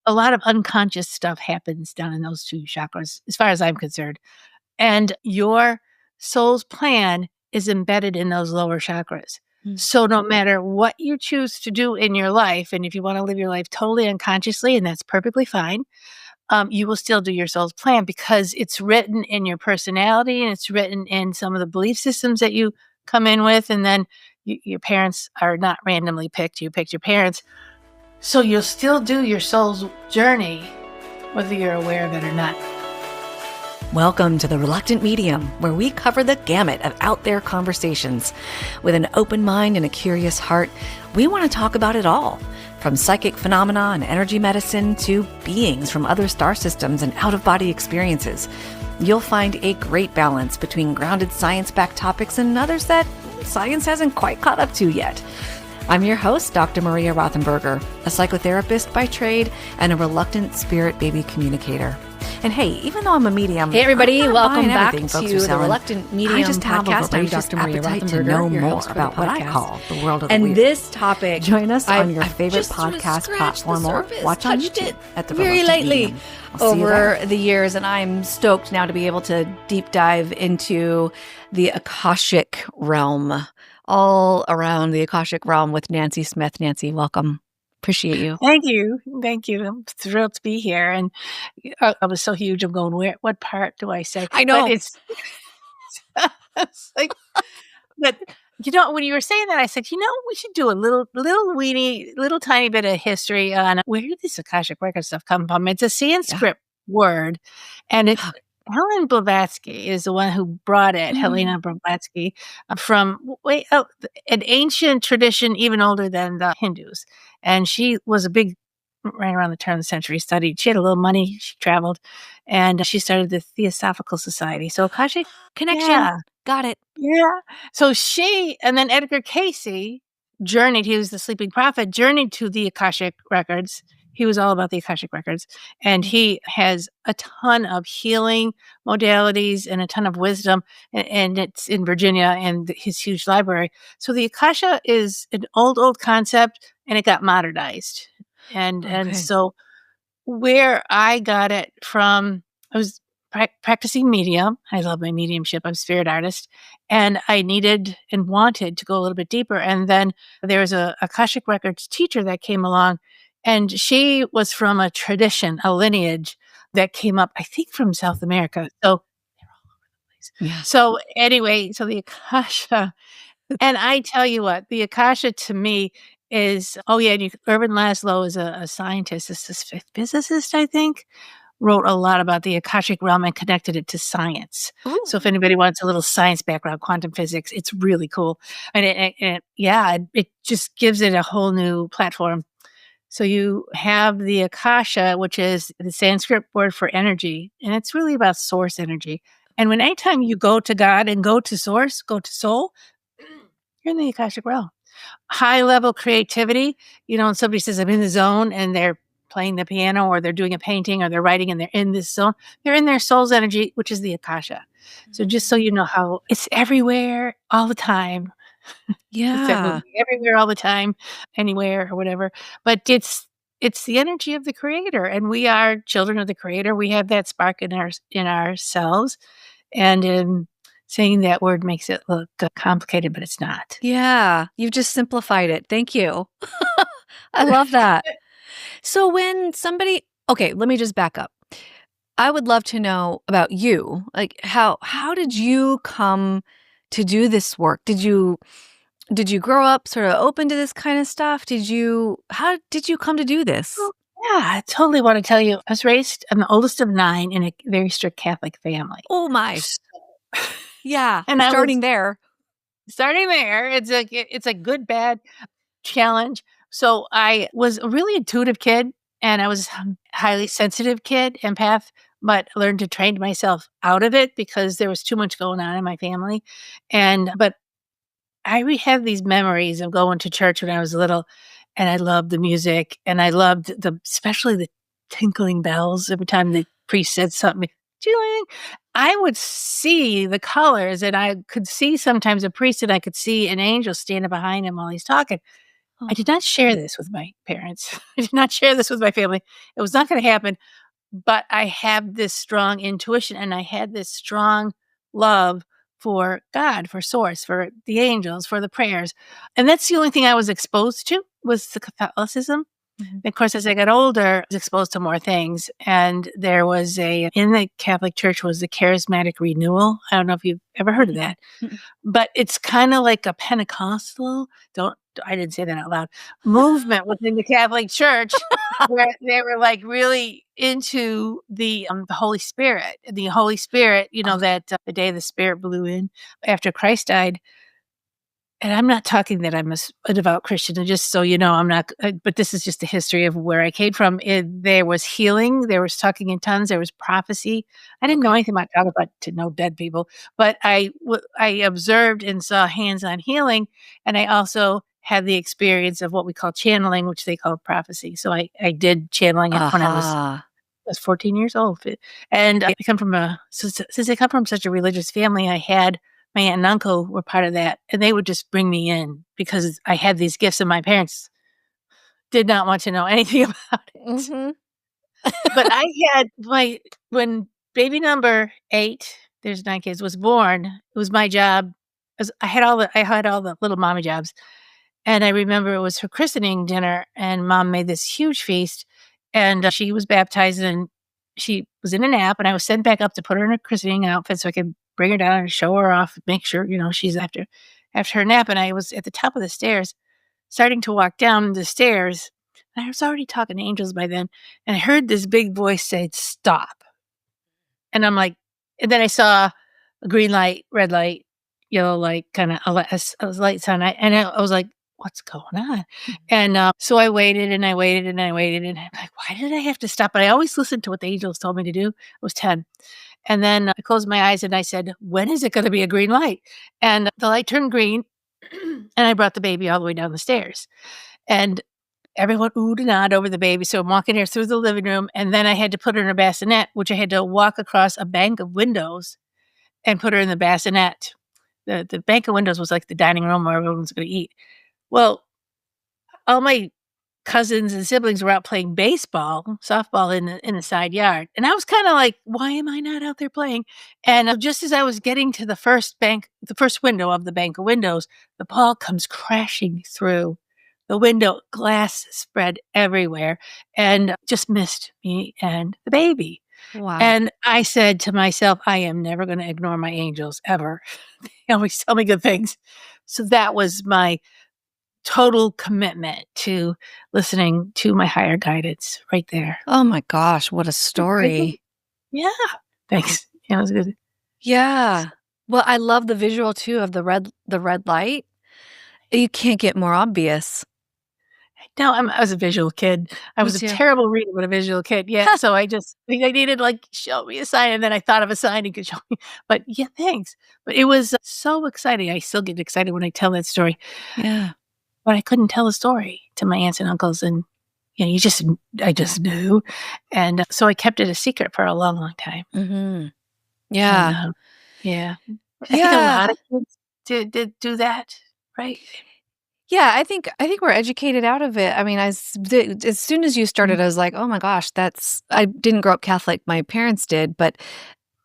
a lot of unconscious stuff happens down in those two chakras, as far as I'm concerned. And your soul's plan is embedded in those lower chakras. So no matter what you choose to do in your life, and if you want to live your life totally unconsciously, and that's perfectly fine, you will still do your soul's plan because it's written in your personality and it's written in some of the belief systems that you come in with. And then your parents are not randomly picked. You picked your parents. So you'll still do your soul's journey, whether you're aware of it or not. Welcome to The Reluctant Medium, where we cover the gamut of out there conversations. With an open mind and a curious heart, we want to talk about it all, from psychic phenomena and energy medicine to beings from other star systems and out-of-body experiences. You'll find a great balance between grounded science-backed topics and others that science hasn't quite caught up to yet. I'm your host, Dr. Maria Rothenburger, a psychotherapist by trade and a reluctant spirit baby communicator. And hey, even though I'm a medium, hey everybody, welcome back to the Reluctant Medium podcast. I'm Dr. Maria Rothenberger, to know your more host for about the what podcast. I call the world of the and weird. This topic, join us on your I've favorite just sort of podcast scratched platform the or surface, watch on touched YouTube it at the very Reluctant lightly Medium. I'll see you over there. the years, and I'm stoked now to be able to deep dive into the Akashic realm, all around the Akashic realm with Nancy Smith. Nancy, welcome. Appreciate you. Thank you. Thank you. I'm thrilled to be here. And I was so huge. I'm going, what part do I say? I know. But it's like, but when you were saying that, I said, we should do a little tiny bit of history on where did this Akashic Record stuff come from? It's a Sanskrit word. And Helen Blavatsky is the one who brought it, Helena Blavatsky, from an ancient tradition even older than the Hindus. And she was right around the turn of the century, studied. She had a little money. She traveled. And she started the Theosophical Society. So Akashic Connection. Yeah. Got it. Yeah. So and then Edgar Cayce journeyed, he was the sleeping prophet, journeyed to the Akashic Records. He was all about the Akashic Records. And he has a ton of healing modalities and a ton of wisdom. And it's in Virginia and his huge library. So the Akasha is an old concept, and it got modernized. And so where I got it from, I was practicing medium. I love my mediumship. I'm a spirit artist. And I needed and wanted to go a little bit deeper. And then there was a Akashic Records teacher that came along, and she was from a tradition, a lineage that came up, I think, from South America. So they're all over the place. Yeah. So anyway, the Akasha, and I tell you what, the Akasha to me is, Erwin Laszlo is a scientist, a physicist, I think, wrote a lot about the Akashic realm and connected it to science. Ooh. So if anybody wants a little science background, quantum physics, it's really cool. And it just gives it a whole new platform. So you have the Akasha, which is the Sanskrit word for energy, and it's really about source energy. And anytime you go to God and go to source, go to soul, you're in the Akashic realm. High level creativity, and somebody says, I'm in the zone, and they're playing the piano or they're doing a painting or they're writing and they're in this zone, they're in their soul's energy, which is the Akasha. So just so you know how it's everywhere all the time. Yeah. It's everywhere all the time, anywhere or whatever. But it's the energy of the Creator, and we are children of the Creator. We have that spark in ourselves. And saying that word makes it look complicated, but it's not. Yeah. You've just simplified it. Thank you. I love that. So when let me just back up. I would love to know about you. Like how did you come to do this work? Did you grow up sort of open to this kind of stuff? How did you come to do this? Well, yeah, I totally want to tell you. I'm the oldest of 9 in a very strict Catholic family. Oh my. Yeah. And starting there. It's a good, bad challenge. So I was a really intuitive kid, and I was a highly sensitive kid, empath, but learned to train myself out of it because there was too much going on in my family. But I have these memories of going to church when I was little, and I loved the music, and I loved especially the tinkling bells every time the priest said something. I would see the colors, and I could see sometimes a priest, and I could see an angel standing behind him while he's talking. I did not share this with my parents. I did not share this with my family. It was not going to happen. But I have this strong intuition, and I had this strong love for God, for Source, for the angels, for the prayers. And that's the only thing I was exposed to was the Catholicism. Mhm. Of course, as I got older, I was exposed to more things. And there was in the Catholic Church was the charismatic renewal. I don't know if you've ever heard of that, Mm-mm. but it's kind of like a Pentecostal, I didn't say that out loud, movement within the Catholic Church where they were like really into the Holy Spirit. The Holy Spirit, that the day the Spirit blew in after Christ died. And I'm not talking that I'm a devout Christian, and just so you know, I'm not, but this is just the history of where I came from. There was healing, there was talking in tongues, there was prophecy. I didn't know anything about talking about to know dead people, but I observed and saw hands-on healing, and I also had the experience of what we call channeling, which they call prophecy. So I did channeling it when I was 14 years old. And I come from since I come from such a religious family, I had my aunt and uncle were part of that, and they would just bring me in because I had these gifts, and my parents did not want to know anything about it. Mhm. But I had when baby number 8, there's 9 kids, was born, it was my job. I had all the little mommy jobs. And I remember it was her christening dinner, and Mom made this huge feast, and she was baptized, and she was in a nap, and I was sent back up to put her in her christening outfit so I could bring her down and show her off, make sure, she's after her nap. And I was at the top of the stairs, starting to walk down the stairs. And I was already talking to angels by then, and I heard this big voice say, "Stop." And I'm like, and then I saw a green light, red light, yellow light, kind of a light sign. And I was like, what's going on? And so I waited and I waited and I waited. And I'm like, why did I have to stop? But I always listened to what the angels told me to do. I was 10. And then I closed my eyes and I said, when is it going to be a green light? And the light turned green. And I brought the baby all the way down the stairs. And everyone oohed and ahed over the baby. So I'm walking her through the living room. And then I had to put her in a bassinet, which I had to walk across a bank of windows and put her in the bassinet. The bank of windows was like the dining room where everyone was going to eat. Well, all my cousins and siblings were out playing softball in the side yard. And I was kind of like, why am I not out there playing? And just as I was getting to the first window of the bank of windows, the ball comes crashing through the window, glass spread everywhere, and just missed me and the baby. Wow. And I said to myself, I am never going to ignore my angels ever. They always tell me good things. So that was my total commitment to listening to my higher guidance right there. Oh my gosh, what a story. Yeah. Thanks. Yeah, it was good. Yeah. Well, I love the visual too of the red light. You can't get more obvious. No, I was a visual kid. I was a terrible reader, but a visual kid. Yeah. So I needed show me a sign. And then I thought of a sign he could show me. But yeah, thanks. But it was so exciting. I still get excited when I tell that story. Yeah. But I couldn't tell the story to my aunts and uncles. And I just knew. And so I kept it a secret for a long, long time. Mm-hmm. Yeah. And, yeah. I think a lot of kids did do that, right? Yeah, I think we're educated out of it. I mean, as soon as you started, I was like, oh my gosh, I didn't grow up Catholic. My parents did, but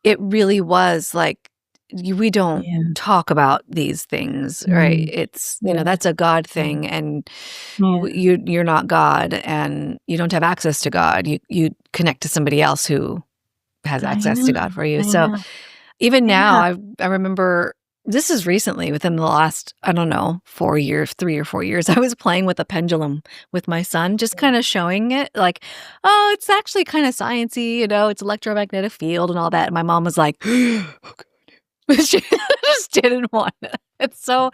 it really was like, we don't talk about these things, right? It's, that's a God thing, and you're not God, and you don't have access to God. You connect to somebody else who has access to God for you. So even now, I remember, this is recently, within the last, I don't know, 3 or 4 years, I was playing with a pendulum with my son, just kind of showing it like, oh, it's actually kind of sciencey, it's electromagnetic field and all that. And my mom was like, oh, God. She just didn't want it. It's so,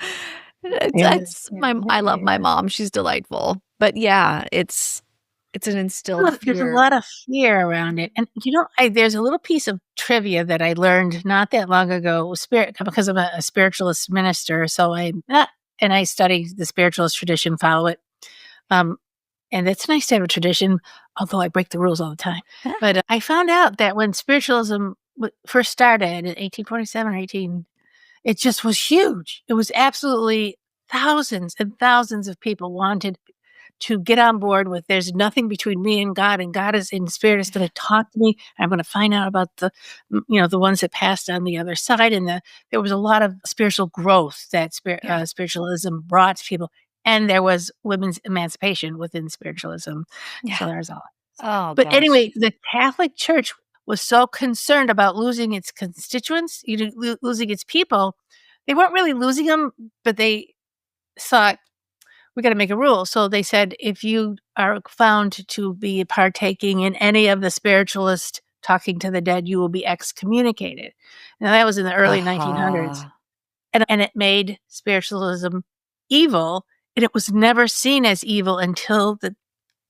I love my mom. She's delightful. But yeah, it's an instilled fear. There's a lot of fear around it. And, there's a little piece of trivia that I learned not that long ago with because I'm a spiritualist minister. So I study the spiritualist tradition, follow it. And it's nice to have a tradition, although I break the rules all the time. But I found out that when spiritualism first started in 1847 or 18, it just was huge. It was absolutely thousands and thousands of people wanted to get on board with there's nothing between me and God is in spirit is going to talk to me. I'm going to find out about the ones that passed on the other side. And there was a lot of spiritual growth that spiritualism brought to people. And there was women's emancipation within spiritualism. Yeah. So there's all. Oh, but gosh. anyway, the Catholic Church was so concerned about losing its constituents, losing its people. They weren't really losing them, but they thought, we got to make a rule. So they said, if you are found to be partaking in any of the spiritualist talking to the dead, you will be excommunicated. Now, that was in the early 1900s. And it made spiritualism evil. And it was never seen as evil until the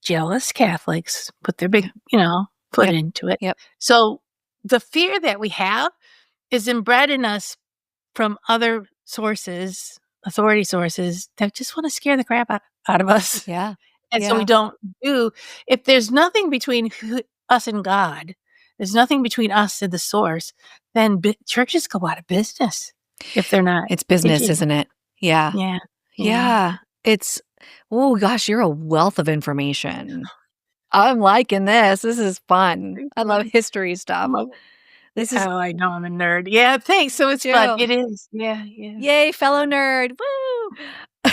jealous Catholics put their big, foot into it. Yep. So the fear that we have is inbred in us from other sources, authority sources that just want to scare the crap out of us. Yeah. And so we don't if there's nothing between us and God, there's nothing between us and the source, then churches go out of business if they're not. It's business, isn't it? Yeah. Yeah. Yeah. It's, oh gosh, you're a wealth of information. I'm liking this. This is fun. I love history stuff. I know I'm a nerd. Yeah, thanks. So it's fun. It is. Yeah. Yay, fellow nerd. Woo!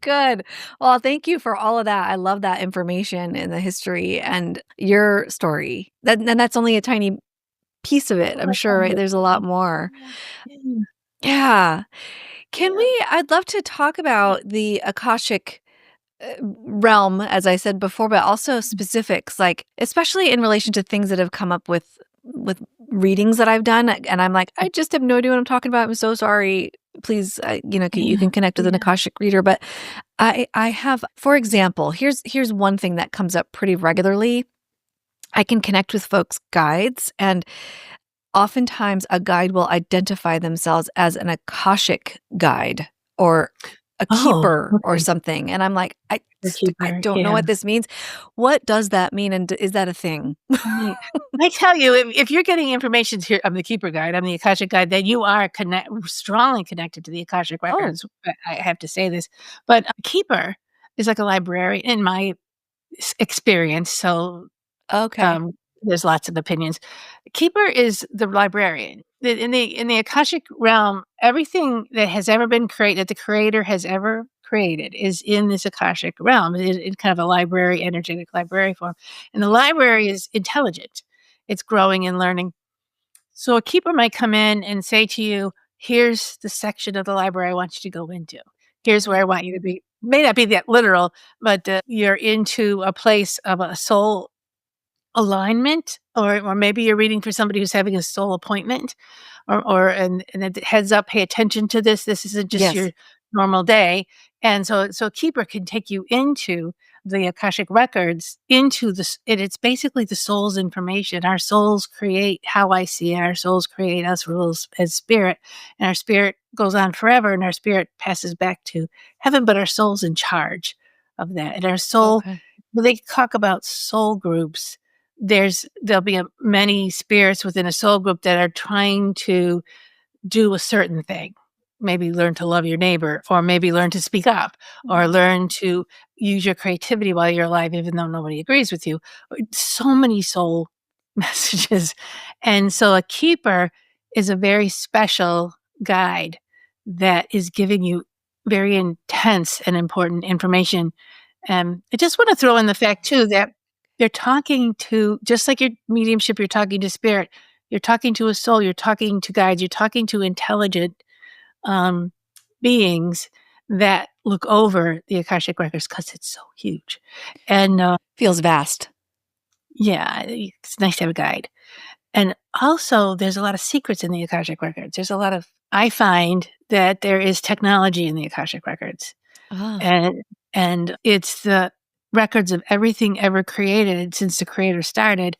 Good. Well, thank you for all of that. I love that information and the history and your story. And that's only a tiny piece of it. I'm sure, right? There's a lot more. Yeah. I'd love to talk about the Akashic realm, as I said before, but also specifics, like especially in relation to things that have come up with readings that I've done. And I'm like, I just have no idea what I'm talking about. I'm so sorry. Please, you can connect with an Akashic reader. But I have, for example, here's one thing that comes up pretty regularly. I can connect with folks' guides, and oftentimes a guide will identify themselves as an Akashic guide or a keeper or something. And I'm like, I don't know what this means. What does that mean? And is that a thing? I tell you, if you're getting information here, I'm the keeper guide, I'm the Akashic guide, then you are strongly connected to the Akashic Records. I have to say this. But a keeper is like a librarian in my experience. So there's lots of opinions. Keeper is the librarian. In the Akashic realm, everything that has ever been created, that the creator has ever created, is in this Akashic realm. It's kind of a library, energetic library form. And the library is intelligent. It's growing and learning. So a keeper might come in and say to you, here's the section of the library I want you to go into. Here's where I want you to be. May not be that literal, but you're into a place of a soul alignment, or maybe you're reading for somebody who's having a soul appointment, and it heads up, pay attention to this. This isn't just your normal day. And so keeper can take you into the Akashic Records, into this. It's basically the soul's information. Our souls create how I see it. Our souls create us rules as spirit, and our spirit goes on forever, and our spirit passes back to heaven, but our soul's in charge of that. And our soul, when they talk about soul groups, there'll be many spirits within a soul group that are trying to do a certain thing. Maybe learn to love your neighbor, or maybe learn to speak up, or learn to use your creativity while you're alive, even though nobody agrees with you. So many soul messages. And so a keeper is a very special guide that is giving you very intense and important information. I just want to throw in the fact too that they're talking to, just like your mediumship, you're talking to spirit, you're talking to a soul, you're talking to guides, you're talking to intelligent beings that look over the Akashic Records, because it's so huge and feels vast. Yeah, it's nice to have a guide. And also, there's a lot of secrets in the Akashic Records. I find that there is technology in the Akashic Records, and it's the records of everything ever created since the creator started.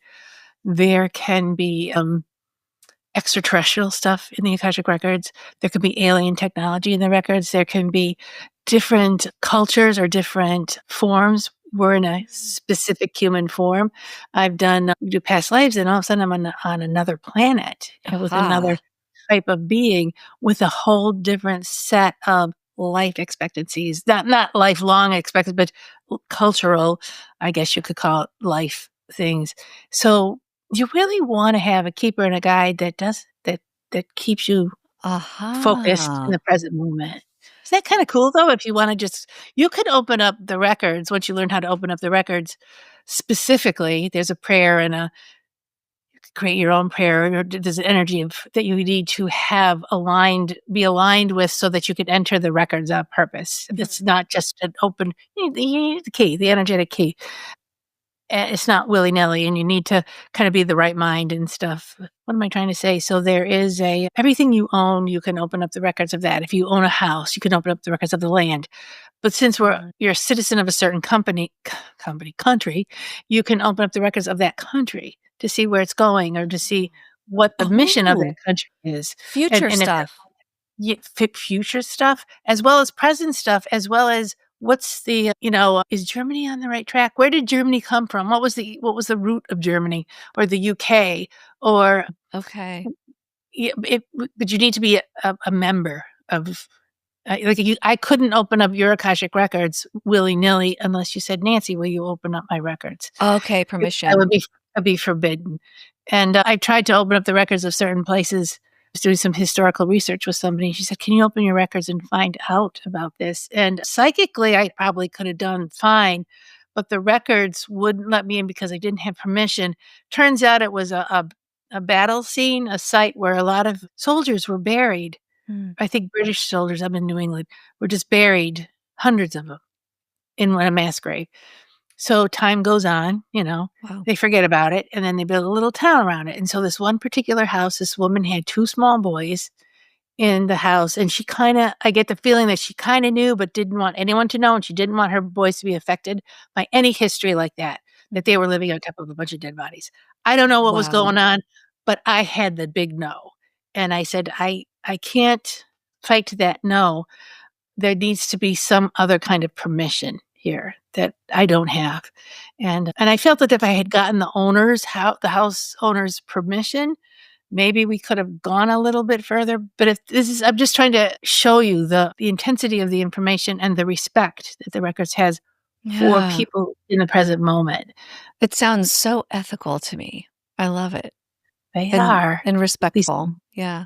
There can be extraterrestrial stuff in the Akashic Records. There could be alien technology in the records. There can be different cultures or different forms. We're in a specific human form. I've done do past lives, and all of a sudden I'm on another planet with another type of being with a whole different set of life expectancies, not lifelong expectancies, but cultural, I guess you could call it, life things. So you really want to have a keeper and a guide that keeps you focused in Aha. the present moment. Is that kind of cool though? If you want to you could open up the records once you learn how to open up the records specifically. There's a prayer and create your own prayer, or there's an energy that you need to be aligned with so that you can enter the records on purpose. It's not just an open, you need the key, the energetic key. And it's not willy-nilly, and you need to kind of be the right mind and stuff. What am I trying to say? So there is everything you own, you can open up the records of that. If you own a house, you can open up the records of the land. But since you're a citizen of a certain country, you can open up the records of that country to see where it's going or to see what the mission of that Oh, country is. future And if stuff. future stuff, as well as present stuff, as well as what's is Germany on the right track? Where did Germany come from? What was the root of Germany or the UK or Okay. but you need to be a member of I couldn't open up your Akashic records willy-nilly unless you said, "Nancy, will you open up my records?" Okay, That permission. would be forbidden. And I tried to open up the records of certain places. I was doing some historical research with somebody. She said, "Can you open your records and find out about this?" And psychically, I probably could have done fine, but the records wouldn't let me in because I didn't have permission. Turns out it was a battle scene, a site where a lot of soldiers were buried. Mm. I think British soldiers up in New England were just buried, hundreds of them, in a mass grave. So time goes on, Wow. they forget about it, and then they build a little town around it. And so this one particular house, this woman had 2 small boys in the house, and I get the feeling that she kinda knew, but didn't want anyone to know, and she didn't want her boys to be affected by any history like that they were living on top of a bunch of dead bodies. I don't know what was Wow. going on, but I had the big no. And I said, I can't fight that no. There needs to be some other kind of permission here that I don't have. And I felt that if I had gotten the house owner's permission, maybe we could have gone a little bit further. But I'm just trying to show you the intensity of the information and the respect that the records has for Yeah. people in the present moment. It sounds so ethical to me. I love it. They And are. and At least respectful. Yeah.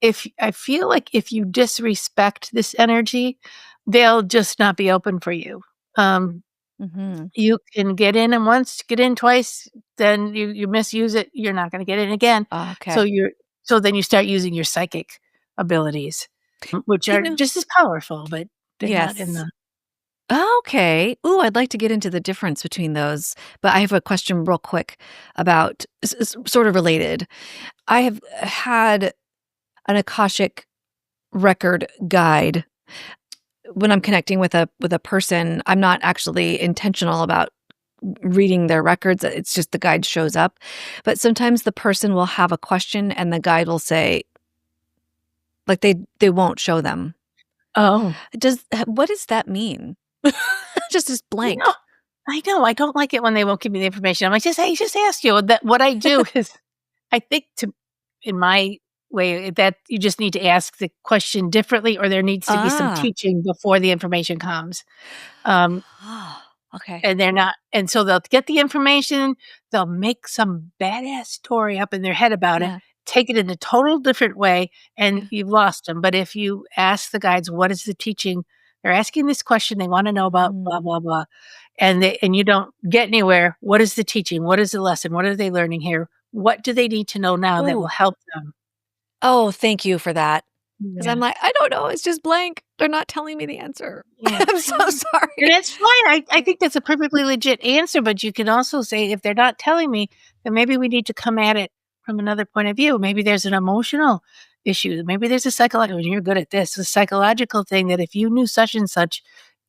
if I feel like if you disrespect this energy, they'll just not be open for you. Um, Mhm. you can get in and once, get in twice, then you misuse it, you're not gonna get in again. So Okay. then you start using your psychic abilities, which You are know just as powerful, but they're not in Yes. the Okay. Ooh, I'd like to get into the difference between those, but I have a question real quick about sort of related. I have had an Akashic record guide when I'm connecting with a person. I'm not actually intentional about reading their records. It's just the guide shows up. But sometimes the person will have a question and the guide will say, like they won't show them. Oh. What does that mean? Just as You know blank. I know, I don't like it when they won't give me the information. I'm like, just ask you." That what I do is I think in my way, that you just need to ask the question differently, or there needs to be some Ah. teaching before the information comes. Um, Okay. and they're not and so they'll get the information, they'll make some badass story up in their head about it, Yeah. take it in a total different way, and Yeah. you've lost them. But if you ask the guides, "What is the teaching?" They're asking this question, they wanna know about blah, Mm. blah, blah, and you don't get anywhere. What is the teaching? What is the lesson? What are they learning here? What do they need to know now that will Ooh. help them? Oh, thank you for that. 'Cause I'm Yeah. like, "I don't know, it's just blank. They're not telling me the answer." Yeah, I'm so and sorry. that's fine. I think that's a perfectly legit answer, but you can also say, if they're not telling me, then maybe we need to come at it from another point of view. Maybe there's an emotional issue. Maybe there's a psychological, you're good at this, a psychological thing that if you knew such and such,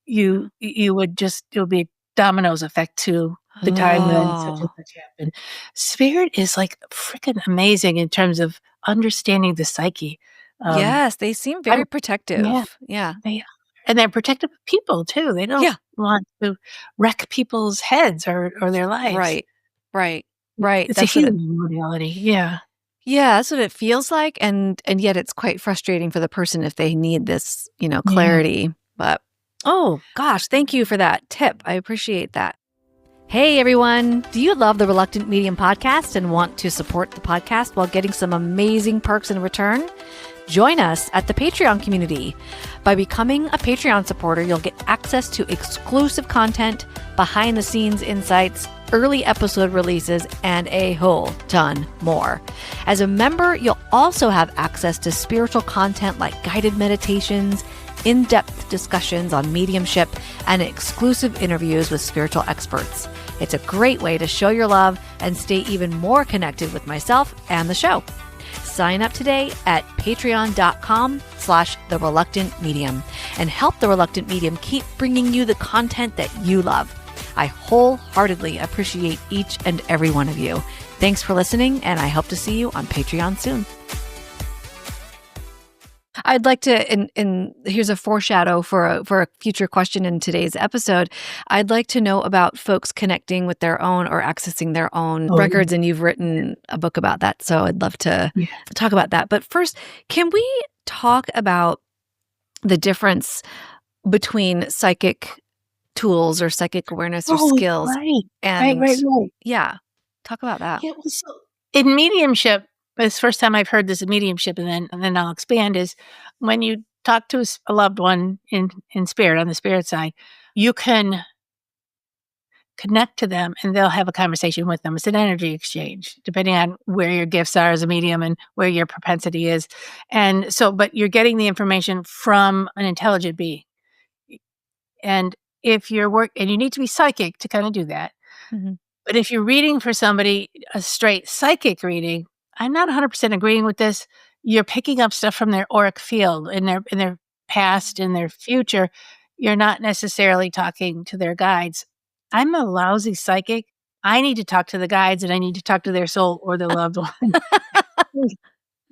you would just it would be dominoes effect to the time when such and Oh. such happened. Spirit is like freaking amazing in terms of understanding the psyche. Um, Yes, they seem I very yeah. protective. Yeah. They and they're protective of people too. They don't Yeah. want to wreck people's heads or their lives. Right. Right. Right. It's a That's what it healing modality, yeah. Yeah, that's what it feels like, and yet it's quite frustrating for the person if they need this, Yeah. clarity. But oh gosh, thank you for that tip. I appreciate that. Hey everyone, do you love the Reluctant Medium podcast and want to support the podcast while getting some amazing perks in return? Join us at the Patreon community. By becoming a Patreon supporter, you'll get access to exclusive content, behind the scenes insights, early episode releases, and a whole ton more. As a member, you'll also have access to spiritual content like guided meditations, in-depth discussions on mediumship, and exclusive interviews with spiritual experts. It's a great way to show your love and stay even more connected with myself and the show. Sign up today at patreon.com/The Reluctant Medium and help The Reluctant Medium keep bringing you the content that you love. I wholeheartedly appreciate each and every one of you. Thanks for listening, and I hope to see you on Patreon soon. I'd like to, and here's a foreshadow for a future question in today's episode. I'd like to know about folks connecting with their own or accessing their own records, and you've written a book about that, so I'd love to talk about that. But first, can we talk about the difference between psychic tools or psychic awareness or skills? Right. Yeah, talk about that. Yeah, well, so in mediumship, this first time I've heard this in mediumship, and then I'll expand, is when you talk to a loved one in spirit, on the spirit side, you can connect to them and they'll have a conversation with them. It's an energy exchange, depending on where your gifts are as a medium and where your propensity is. And so, but you're getting the information from an intelligent being. And if you're and you need to be psychic to kind of do that. Mm-hmm. But if you're reading for somebody, a straight psychic reading, I'm not 100% agreeing with this. You're picking up stuff from their auric field in their past, in their future. You're not necessarily talking to their guides. I'm a lousy psychic. I need to talk to the guides, and I need to talk to their soul or their loved one.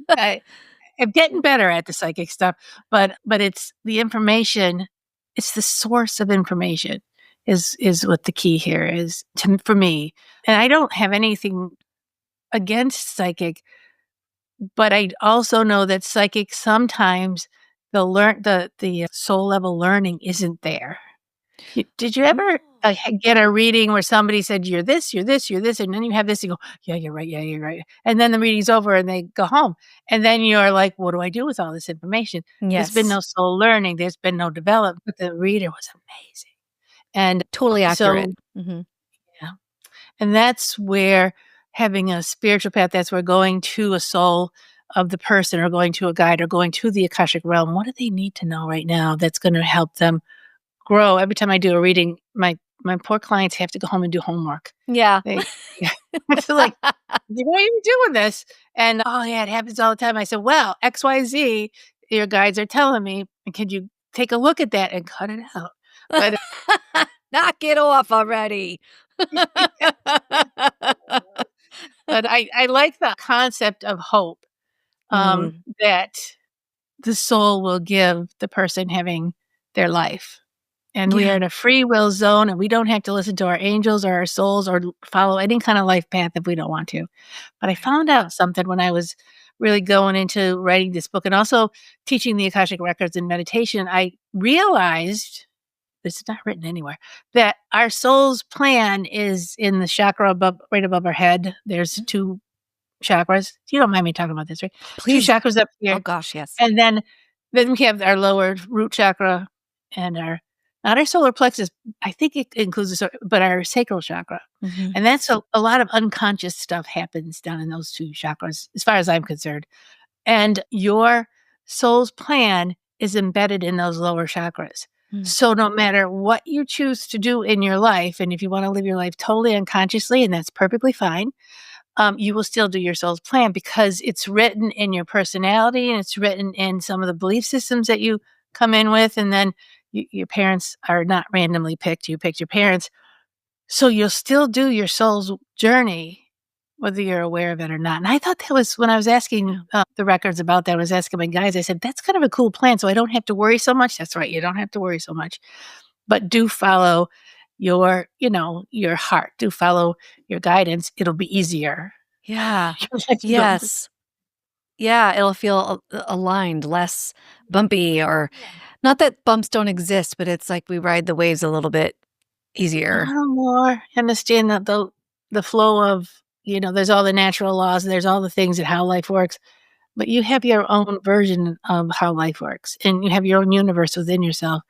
I'm getting better at the psychic stuff, but it's the information. It's the source of information is what the key here is for me. And I don't have anything against psychic, but I also know that psychic sometimes the soul level learning isn't there. Did you ever get a reading where somebody said, you're this, you're this, you're this, and then you have this, you go, yeah, you're right, yeah, you're right. And then the reading's over and they go home. And then you're like, what do I do with all this information? Yes. There's been no soul learning. There's been no development. But the reader was amazing. And totally accurate. So, yeah. And that's where having a spiritual path, that's where going to a soul of the person or going to a guide or going to the Akashic realm, what do they need to know right now that's going to help them grow? Every time I do a reading, my poor clients have to go home and do homework. Yeah. It's like, why are you doing this? And oh yeah, it happens all the time. I said, well, XYZ, your guides are telling me, and can you take a look at that and cut it out? But knock it off already. But I like the concept of hope, that the soul will give the person having their life. And we are in a free will zone, and we don't have to listen to our angels or our souls or follow any kind of life path if we don't want to. But I found out something when I was really going into writing this book and also teaching the Akashic Records and meditation. I realized, this is not written anywhere, that our soul's plan is in the chakra right above our head. There's 2 chakras. You don't mind me talking about this, right? Please. 2 chakras up here. Oh gosh, yes. And then we have our lower root chakra and not our solar plexus. I think it includes but our sacral chakra. And that's a lot of unconscious stuff happens down in those 2 chakras, as far as I'm concerned. And your soul's plan is embedded in those lower chakras. So no matter what you choose to do in your life, and if you want to live your life totally unconsciously, and that's perfectly fine, you will still do your soul's plan because it's written in your personality and it's written in some of the belief systems that you come in with. And then your parents are not randomly picked. You picked your parents. So you'll still do your soul's journey, whether you're aware of it or not. And I thought that was, when I was asking the records about that, I was asking my guys, I said, that's kind of a cool plan. So I don't have to worry so much. That's right. You don't have to worry so much, but do follow your heart. Do follow your guidance. It'll be easier. Yeah. Yes. Yeah, it'll feel aligned, less bumpy, or not that bumps don't exist, but it's like we ride the waves a little bit A easier. little more understand that the flow of, there's all the natural laws, there's all the things and how life works, but you have your own version of how life works, and you have your own universe within yourself,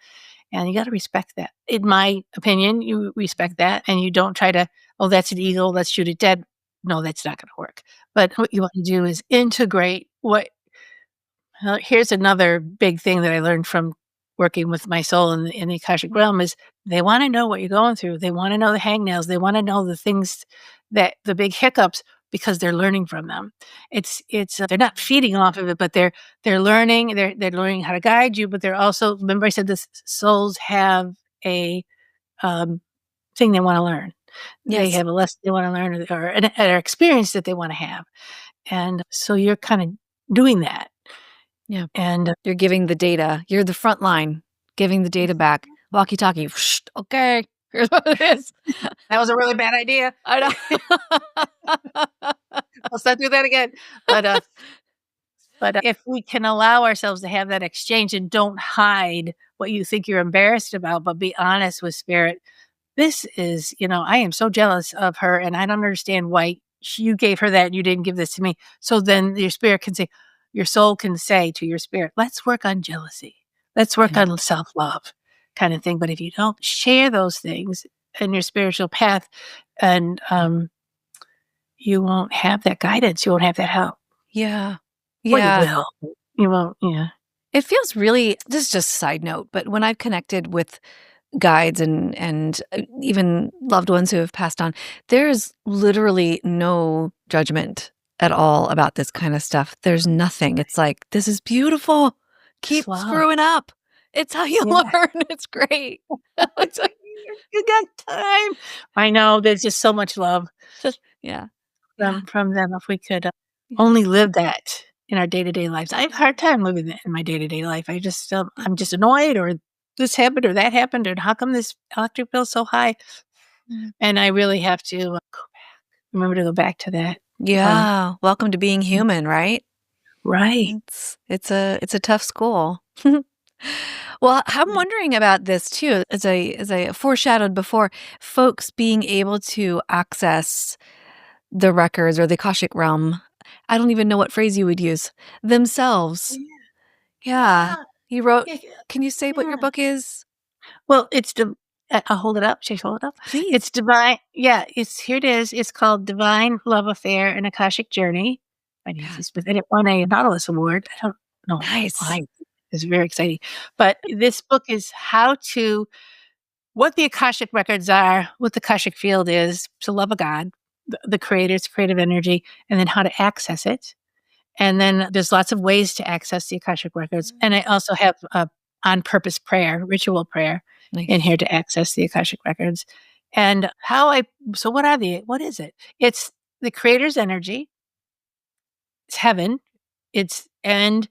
and you gotta respect that. In my opinion, you respect that, and you don't try to, "Oh, that's an ego, let's shoot it dead." No, that's not gonna work. But what you wanna do is integrate what here's another big thing that I learned from working with my soul in the Akashic realm is they wanna know what you're going through. They wanna know the hangnails. They wanna know the things that the big hiccups because they're learning from them. They're not feeding off of it, but they're learning. They're learning how to guide you, but they're also remember I said this souls have a, um, thing they wanna learn. They Yes. have a lesson they wanna learn or an experience that they wanna have. And so you're kinda doing that. Yeah. And You're giving the data. You're the front line, giving the data back. Walkie-talkie. Whoosh, okay. Here's what it is. that was a really bad idea. I know. Let's not do that again. But if we can allow ourselves to have that exchange and don't hide what you think you're embarrassed about, but be honest with spirit, this is, I am so jealous of her and I don't understand why you gave her that and you didn't give this to me. So then your soul can say to your spirit, let's work on jealousy. Let's work Yeah. on self love kind of thing. But if you don't share those things in your spiritual path, and you won't have that guidance, you won't have that help. Yeah. Well, you Yeah. will. You won't, yeah. It feels really, this is just a side note, but when I've connected with guides and even loved ones who have passed on, there's literally no judgment at all about this kind of stuff. There's nothing. It's like, this is beautiful. Keep Slow. screwing up. It's how you Yeah. learn. It's great. It's like, you got time. I know, there's just so much love Yeah. Yeah. from them if we could, Yeah. only live that in our day-to-day lives. I have a hard time living that in my day-to-day life. I'm just annoyed or this happened or that happened and how come this electric bill's so high? Mm. And I really have to, remember to go back to that. Yeah. Welcome to being human, right? Right. It's a tough school. Well, I'm wondering about this too, as I foreshadowed before, folks being able to access the records or the Akashic realm. I don't even know what phrase you would use. Themselves. Yeah. Yeah. You wrote, Yeah. can you say what your Yeah. book is? Well, I'll hold it up. Should I hold it up? Please. It's divine. Yeah, here it is. It's called Divine Love Affair: An Akashic Journey by Yeah. Nancy Smith, and it won a Nautilus Award. I don't know Nice. why. It's very exciting. But this book is what the Akashic records are, what the Akashic field is, to love a God, the creator's creative energy, and then how to access it. And then there's lots of ways to access the Akashic records. And I also have a on purpose prayer, ritual prayer in Nice. here to access the Akashic records. And what is it? It's the creator's energy. It's heaven. It's and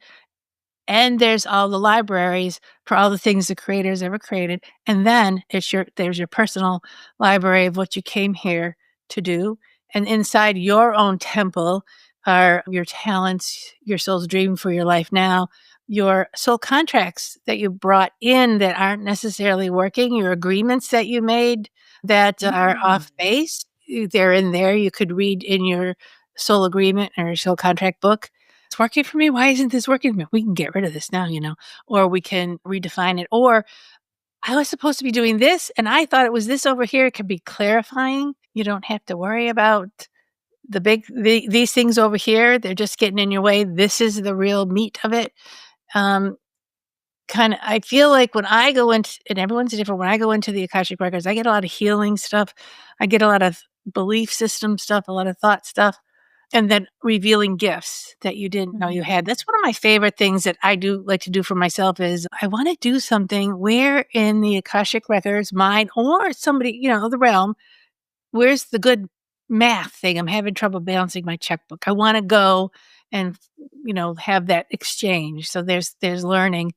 there's all the libraries for all the things the creators ever created. And then there's your personal library of what you came here to do. And inside your own temple are your talents, your soul's dream for your life now, your soul contracts that you brought in that aren't necessarily working, your agreements that you made that are off base. They're in there. You could read in your soul agreement or your soul contract book. It's working for me. Why isn't this working for me? We can get rid of this now, or we can redefine it. Or I was supposed to be doing this and I thought it was this over here. It can be clarifying. You don't have to worry about these things over here. They're just getting in your way. This is the real meat of it. I feel like when I go into, and everyone's different, when I go into the Akashic Records, I get a lot of healing stuff. I get a lot of belief system stuff, a lot of thought stuff. And then revealing gifts that you didn't know you had. That's one of my favorite things that I do like to do for myself is I want to do something where in the Akashic Records, mine or somebody, the realm, where's the good math thing? I'm having trouble balancing my checkbook. I want to go and, have that exchange. So there's learning.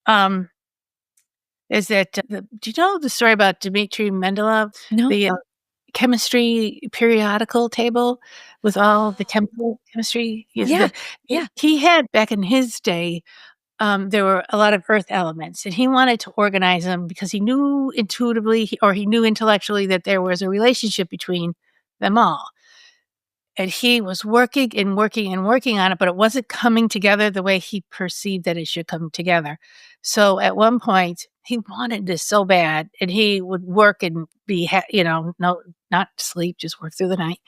Is that, do you know the story about Dmitry Mendelov? No. chemistry periodical table with all the chemical chemistry. Yeah. Yeah. He had back in his day, there were a lot of earth elements, and he wanted to organize them because he knew intuitively or he knew intellectually that there was a relationship between them all. And he was working and working and working on it, but it wasn't coming together the way he perceived that it should come together. So at one point, he wanted this so bad, and he would work and be, no, not sleep, just work through the night.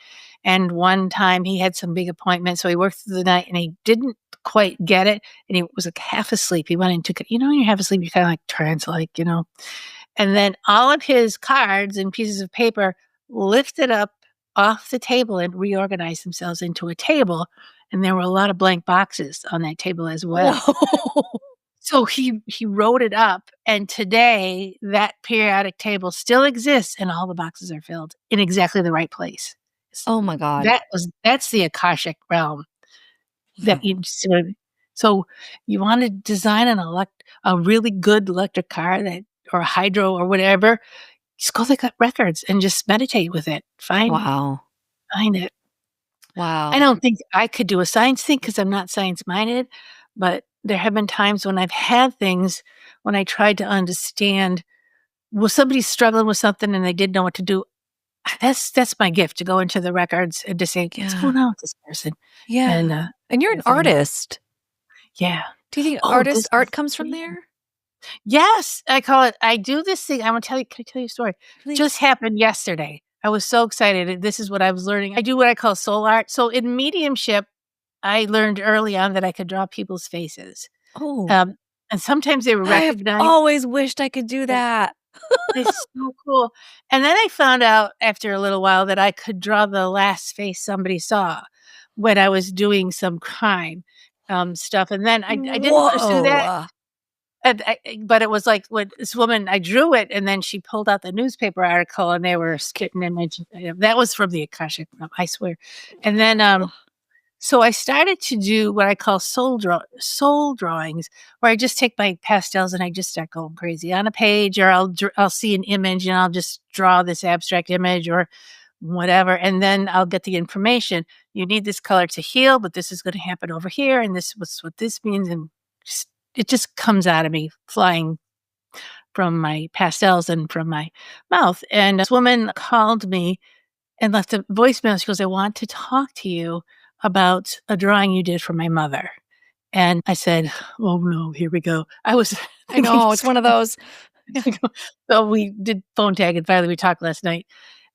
And one time he had some big appointment, so he worked through the night, and he didn't quite get it, and he was like half asleep. He went into, when you're half asleep, you're kind of like trance-like, And then all of his cards and pieces of paper lifted up off the table and reorganized themselves into a table, and there were a lot of blank boxes on that table as well. Whoa. So he wrote it up, and today that periodic table still exists, and all the boxes are filled in exactly the right place. Oh my God. That's the Akashic realm. That you so you want to design a really good electric car or a hydro or whatever. Just go look at records and just meditate with it. Find it. Wow. I don't think I could do a science thing because I'm not science-minded, but there have been times when I've had things when I tried to understand, was somebody struggling with something and they didn't know what to do. That's my gift, to go into the records and to say, what's going on with this person? Yeah. And you're an artist. Yeah. Do you think art comes from there? Yes, I do this thing. Can I tell you a story? Please. Just happened yesterday. I was so excited. This is what I was learning. I do what I call soul art. So in mediumship, I learned early on that I could draw people's faces. Oh. And sometimes they were recognized. I've always wished I could do that. It's so cool. And then I found out after a little while that I could draw the last face somebody saw when I was doing some crime stuff. And then I didn't pursue that. But it was like when this woman, I drew it, and then she pulled out the newspaper article, and they were spitting image. That was from the Akashic, I swear. And then, so I started to do what I call soul drawings, where I just take my pastels and I just start going crazy on a page, or I'll see an image and I'll just draw this abstract image or whatever, and then I'll get the information. You need this color to heal, but this is going to happen over here, and this was what this means, and it just comes out of me, flying from my pastels and from my mouth. And this woman called me and left a voicemail. She goes, I want to talk to you about a drawing you did for my mother. And I said, oh no, here we go. I know, it's one of those. So we did phone tag, and finally we talked last night.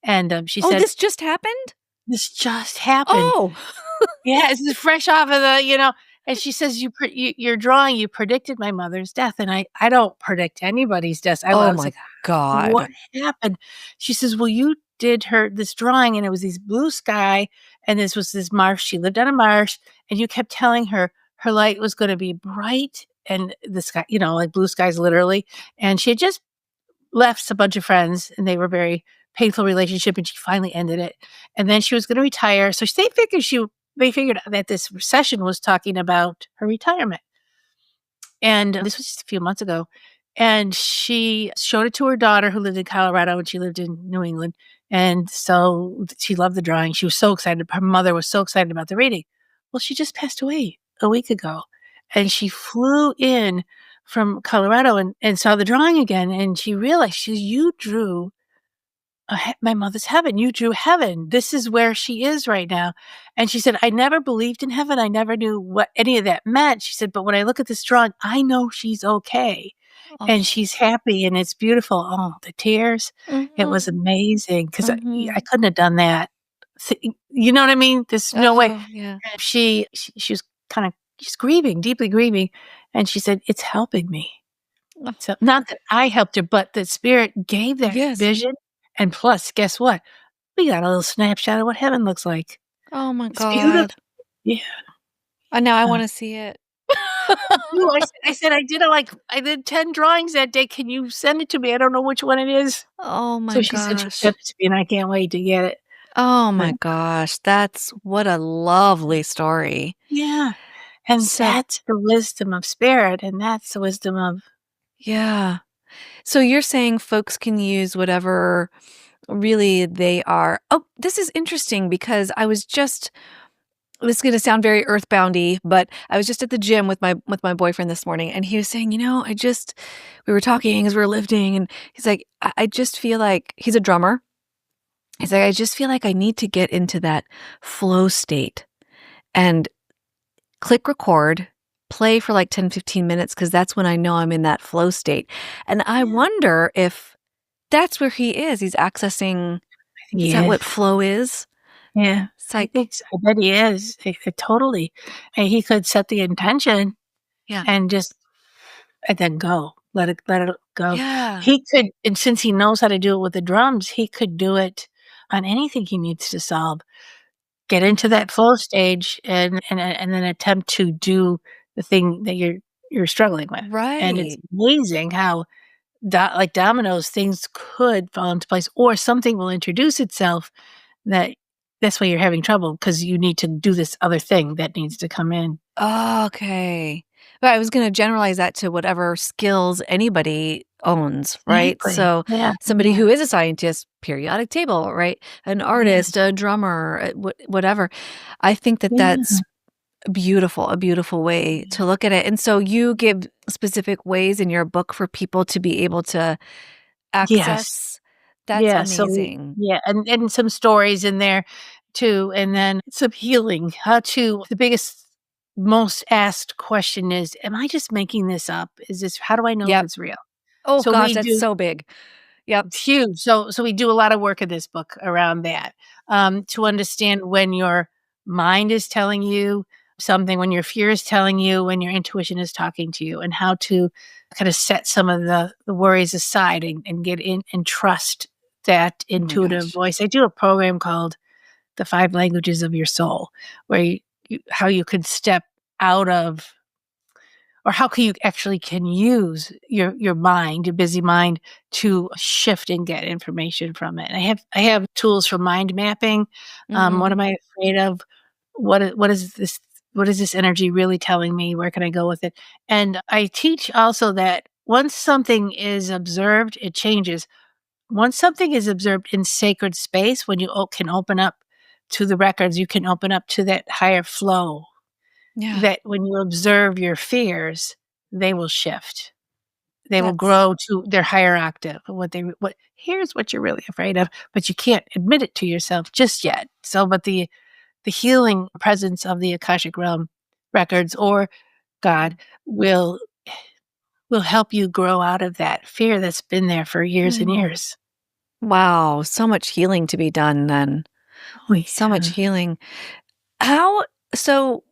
And she said, this just happened? This just happened. Oh. Yeah, this is fresh off of the, And she says, your drawing, you predicted my mother's death. And I don't predict anybody's death. I was like, God, what happened? She says, well, you did this drawing, and it was this blue sky, and this was this marsh. She lived on a marsh, and you kept telling her light was going to be bright, and the sky, like blue skies literally. And she had just left a bunch of friends, and they were very painful relationship, and she finally ended it. And then she was going to retire. So they figured that this session was talking about her retirement. And this was just a few months ago. And she showed it to her daughter, who lived in Colorado, and she lived in New England. And so she loved the drawing. She was so excited. Her mother was so excited about the reading. Well, she just passed away a week ago. And she flew in from Colorado and saw the drawing again. And she realized, you drew my mother's heaven. You drew heaven. This is where she is right now. And she said, I never believed in heaven. I never knew what any of that meant. She said, but when I look at this drawing, I know she's okay. And she's happy, and it's beautiful. Oh, the tears. It was amazing, because I couldn't have done that. You know what I mean? There's no way. Yeah. She was she's grieving, deeply grieving. And she said, it's helping me. So not that I helped her, but the spirit gave that vision. And plus, guess what? We got a little snapshot of what heaven looks like. Oh my God. Beautiful. Yeah. And now I want to see it. I said, I did 10 drawings that day. Can you send it to me? I don't know which one it is. Oh my gosh. So she said she sent it to me, and I can't wait to get it. Oh my gosh. What a lovely story. Yeah. And that's the wisdom of spirit, and that's the wisdom of. Yeah. So you're saying folks can use whatever really they are. Oh, this is interesting because this is going to sound very earthboundy, but I was just at the gym with my boyfriend this morning, and he was saying, we were talking as we were lifting, and he's like, I just feel like he's a drummer. He's like, I just feel like I need to get into that flow state and click record, play for like 10, 15 minutes because that's when I know I'm in that flow state. And I wonder if that's where he is. He's accessing, is that what Yes. flow is? Yeah. It's I like, think so. I bet he is. Totally. And he could set the intention yeah, and then go. Let it go. yeah, He could, and since he knows how to do it with the drums, he could do it on anything he needs to solve. Get into that flow stage and then attempt to do the thing that you're struggling with. And it's right. amazing how like dominoes, things could fall into place, or something will introduce itself that's why you're having trouble because you need to do this other thing that needs to come in. Okay. But I was going to generalize that to whatever skills anybody owns, right? Exactly. So Yeah. somebody Yeah. who is a scientist, periodic table, right? An Yeah. artist, a drummer, whatever. I think that Yeah. that's a beautiful way to look at it. And so you give specific ways in your book for people to be able to Yes. access. That's Yeah. amazing. And some stories in there too, and then some healing. The biggest, most asked question is, "Am I just making this up? How do I know if Yep. it's real?" Oh So gosh, we that's do. so big. Yep. It's huge. So we do a lot of work in this book around that, to understand when your mind is telling you something, when your fear is telling you, when your intuition is talking to you, and how to kind of set some of the worries aside and get in and trust that Oh my intuitive gosh. voice. I do a program called The Five Languages of Your Soul, where how you could step out of, or how can you actually can use your mind, your busy mind, to shift and get information from it. And I have tools for mind mapping. What Mhm. am I afraid of? What is this energy really telling me? Where can I go with it? And I teach also that once something is observed, it changes. Once something is observed in sacred space, when you can open up to the records, you can open up to that higher flow, Yeah. that when you observe your fears, they will shift. They will That's grow to their higher octave. Here's what you're really afraid of, but you can't admit it to yourself just yet. So, but the healing presence of the Akashic realm records or God will help you grow out of that fear that's been there for years and mm. years. Wow, so much healing to be done then. Oh, So much yeah. healing. How so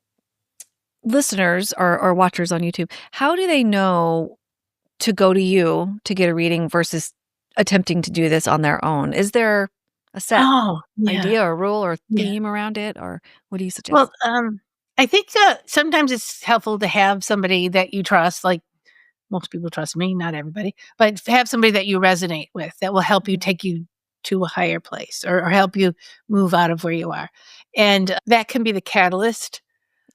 listeners or watchers on YouTube, how do they know to go to you to get a reading versus attempting to do this on their own? Is there a set Oh, yeah. idea or rule or Yeah. theme around it, or what do you Well, suggest? I think, sometimes it's helpful to have somebody that you trust, like most people trust me, not everybody, but to have somebody that you resonate with that will help you Mhm. take you to a higher place or help you move out of where you are. And that can be the catalyst,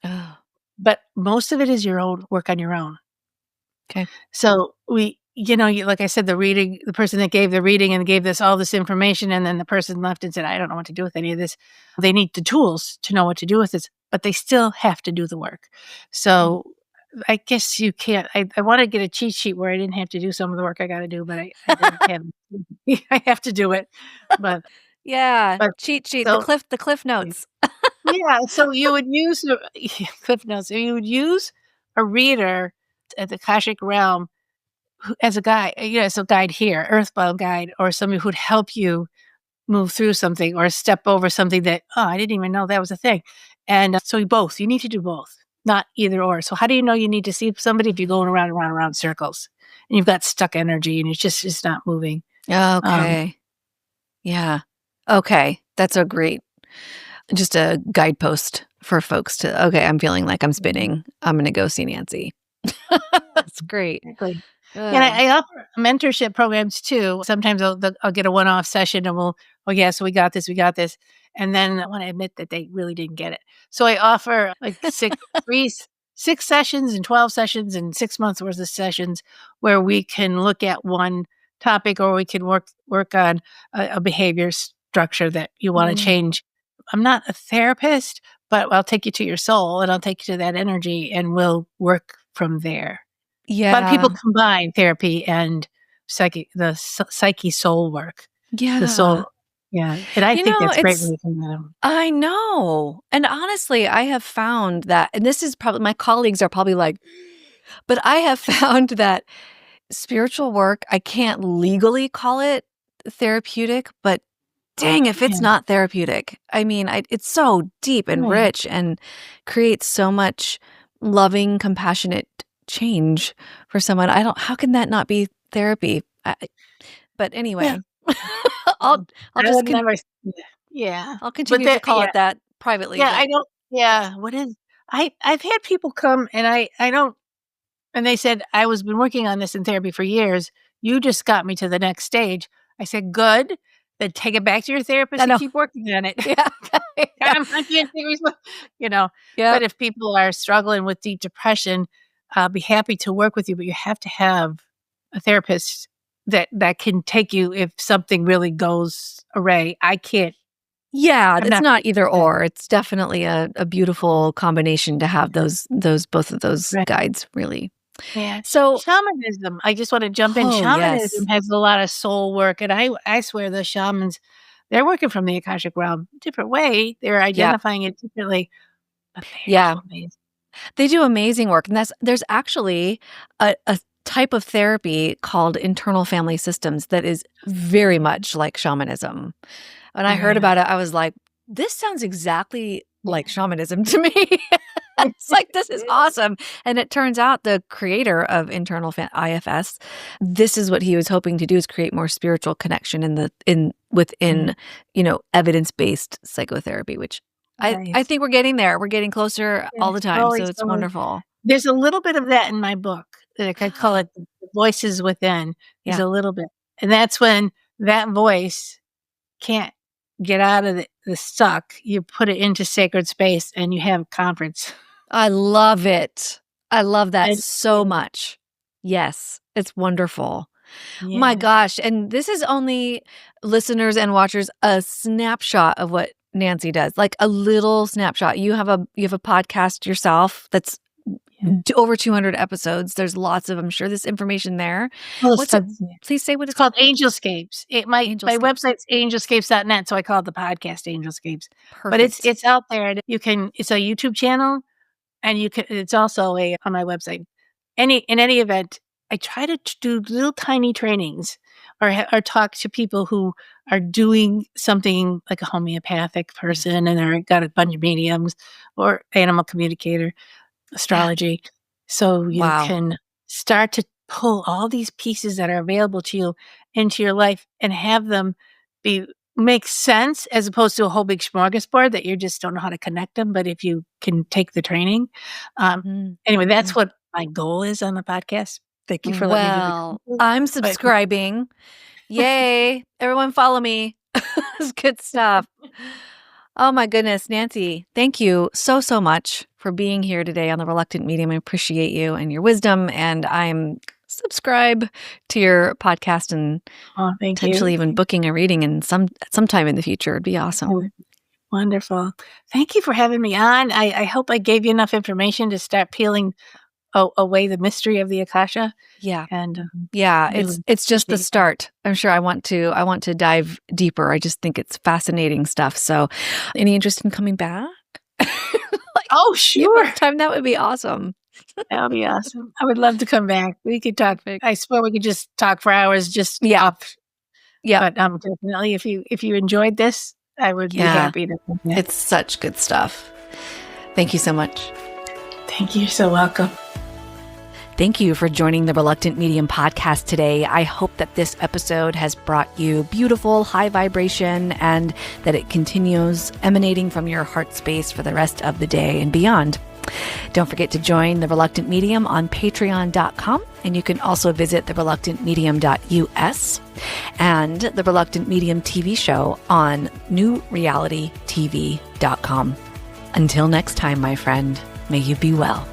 Oh, but most of it is your own work on your own. okay. So like I said, the person that gave the reading and gave this all this information, and then the person left and said, I don't know what to do with any of this. They need the tools to know what to do with this, but they still have to do the work. Mm. So I guess you can't. I want to get a cheat sheet where I didn't have to do some of the work I got to do, but I don't have. I have to do it, but Yeah, but cheat sheet, so the cliff notes. yeah. So you would use Cliff Notes. So you would use a reader at the Akashic realm as a guide. As a guide here, earthbound guide, or somebody who'd help you move through something or step over something that, oh, I didn't even know that was a thing. And so you need to do both, not either or. So how do you know you need to see somebody if you're going around and around, around circles and you've got stuck energy and it's not moving? Um, Okay. Yeah. Okay. That's a great just a guidepost for folks to, okay, I'm feeling like I'm spinning. I'm gonna go see Nancy. That's great. exactly. And Ugh. I offer mentorship programs too. Sometimes I'll get a one-off session and oh yeah, so we got this, we got this. And then I want to admit that they really didn't get it. So I offer like 6 sessions and 12 sessions and 6 months worth of sessions where we can look at one topic, or we can work on a behavior structure that you want to change. I'm not a therapist, but I'll take you to your soul and I'll take you to that energy and we'll work from there. Yeah. A lot of people combine therapy and psyche soul work. Yeah. The soul. Yeah. And I think that's great when you combine them. I know. And honestly, I have found that, and this is probably, my colleagues are probably like, but I have found that spiritual work, I can't legally call it therapeutic, but dang, if it's not therapeutic. I mean, it's so deep and rich and creates so much loving, compassionate change for someone. how can that not be therapy? But anyway, I'll just I'll continue to call it that privately. Yeah, I don't. Yeah, what is? I've had people come and I don't, and they said I was been working on this in therapy for years. You just got me to the next stage. I said, good. Then take it back to your therapist and keep working on it. Yeah. But if people are struggling with deep depression, I'll be happy to work with you. But you have to have a therapist that can take you if something really goes awry. I can't. Yeah, it's not either or. It's definitely a beautiful combination to have both of those guides, really. Yeah. So shamanism, I just want to jump in. Shamanism has a lot of soul work, and I swear the shamans, they're working from the Akashic realm different way. They're identifying it differently. But amazing. They do amazing work, and there's actually a type of therapy called internal family systems that is very much like shamanism. When I heard about it, I was like, this sounds exactly like shamanism to me. It's like, this is awesome. And it turns out the creator of internal IFS, this is what he was hoping to do, is create more spiritual connection within evidence-based psychotherapy, which I think we're getting there. We're getting closer all the time. So it's wonderful. There's a little bit of that in my book. Like I call it the voices within. There's a little bit. And that's when that voice can't get out of the suck. You put it into sacred space and you have a conference. I love it. I love that so much. Yes, it's wonderful. Yeah. My gosh. And this is only, listeners and watchers, a snapshot of what Nancy does, like a little snapshot. You have a podcast yourself that's over 200 episodes. There's lots of, I'm sure, this information there. Please say what it's called. Angelscapes. My website's angelscapes.net, so I call it the podcast Angelscapes. Perfect. But it's out there. It's a YouTube channel, and it's also on my website. In any event, I try to do little tiny trainings or talk to people who are doing something like a homeopathic person and they're got a bunch of mediums or animal communicator, astrology. So you can start to pull all these pieces that are available to you into your life and have them make sense, as opposed to a whole big smorgasbord that you just don't know how to connect them. But if you can take the training, anyway, that's what my goal is on the podcast. Thank you for letting me do that. I'm subscribing. Yay. Everyone follow me. It's good stuff. Oh my goodness, Nancy, thank you so much for being here today on The Reluctant Medium. I appreciate you and your wisdom, and I'm subscribe to your podcast and potentially even booking a reading in sometime in the future. It'd be awesome. Oh, wonderful. Thank you for having me on. I hope I gave you enough information to start peeling away the mystery of the Akasha. Yeah. And it's just the start. I'm sure I want to dive deeper. I just think it's fascinating stuff. So any interest in coming back? Oh, sure. Time, that would be awesome. That would be awesome. I would love to come back. We could talk. I swear we could just talk for hours off. Yeah. But definitely if you enjoyed this, I would be happy to come back. It's such good stuff. Thank you so much. Thank you. You're so welcome. Thank you for joining the Reluctant Medium podcast today. I hope that this episode has brought you beautiful, high vibration, and that it continues emanating from your heart space for the rest of the day and beyond. Don't forget to join The Reluctant Medium on patreon.com, and you can also visit thereluctantmedium.us and the Reluctant Medium TV show on newrealitytv.com. Until next time, my friend, may you be well.